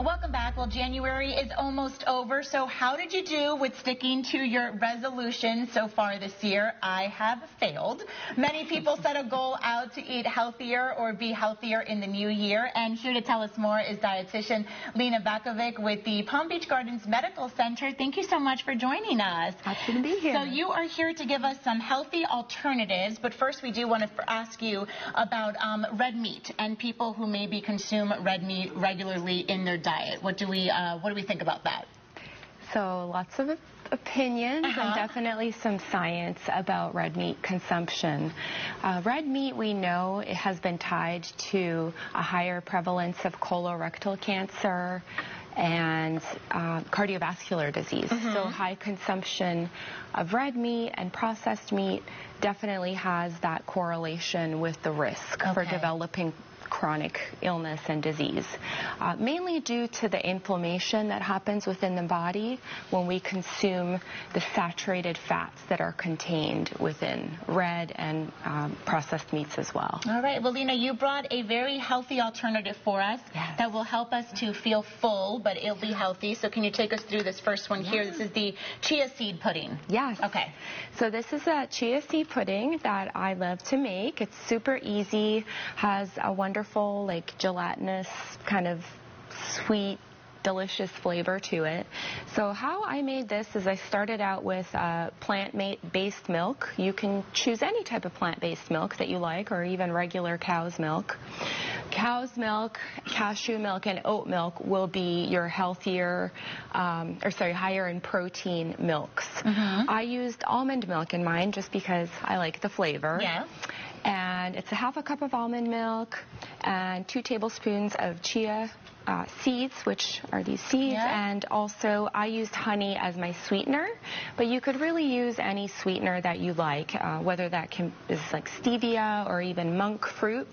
Welcome back. Well, January is almost over, so how did you do with sticking to your resolution so far this year? I have failed. Many people set a goal out to eat healthier or be healthier in the new year, and here to tell us more is dietitian Lena Bakovic with the Palm Beach Gardens Medical Center. Thank you so much for joining us. Happy to be here. So you are here to give us some healthy alternatives, but first we do want to ask you about red meat and people who maybe consume red meat regularly in their diet. What do we think about that? So lots of opinions and definitely some science about red meat consumption. Red meat, we know, it has been tied to a higher prevalence of colorectal cancer and cardiovascular disease. So high consumption of red meat and processed meat definitely has that correlation with the risk for developing chronic illness and disease, mainly due to the inflammation that happens within the body when we consume the saturated fats that are contained within red and processed meats as well. All right. Well, Lena, you brought a very healthy alternative for us that will help us to feel full, but it'll be healthy. So can you take us through this first one here? This is the chia seed pudding. Yes. Okay. So this is a chia seed pudding that I love to make. It's super easy, has a wonderful like gelatinous kind of sweet delicious flavor to it. So how I made this is I started out with plant-based milk. You can choose any type of plant-based milk that you like, or even regular cow's milk. Cow's milk, cashew milk, and oat milk will be your healthier, higher in protein milks. I used almond milk in mine just because I like the flavor. Yeah. And it's a half a cup of almond milk and 2 tablespoons of chia seeds, which are these seeds, and also I used honey as my sweetener, but you could really use any sweetener that you like, whether that is like stevia or even monk fruit.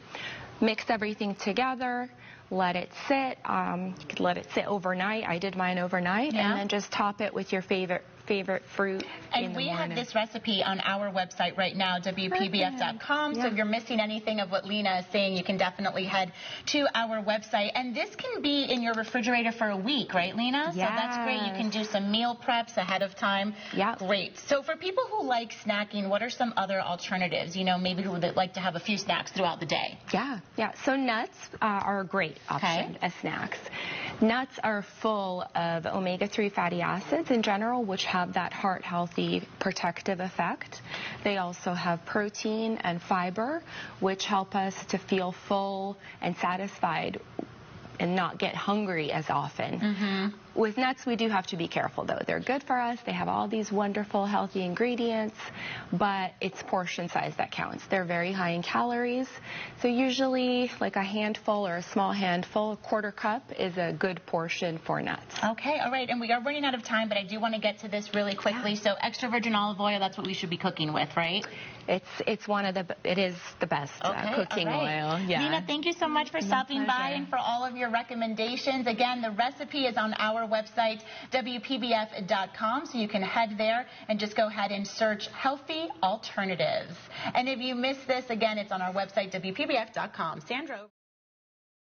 Mix everything together, let it sit. You could let it sit overnight. I did mine overnight, and then just top it with your favorite fruit. And we have this recipe on our website right now, WPBF.com. So if you're missing anything of what Lena is saying, you can definitely head to our website. And this can be in your refrigerator for a week, right, Lena? So that's great. You can do some meal preps ahead of time. Great. So for people who like snacking, what are some other alternatives? You know, maybe who would like to have a few snacks throughout the day. So nuts are a great option as snacks. Nuts are full of omega-3 fatty acids in general, which have that heart-healthy protective effect. They also have protein and fiber, which help us to feel full and satisfied and not get hungry as often. With nuts, we do have to be careful, though. They're good for us. They have all these wonderful, healthy ingredients, but it's portion size that counts. They're very high in calories, so usually like a handful or a small handful, a quarter cup is a good portion for nuts. Okay, all right, and we are running out of time, but I do want to get to this really quickly. So extra virgin olive oil, that's what we should be cooking with, right? It is the best cooking oil. Lena, thank you so much for stopping by and for all of your recommendations. Again, the recipe is on our website, WPBF.com, so you can head there and just go ahead and search healthy alternatives. And if you missed this, again, it's on our website, WPBF.com. Sandra.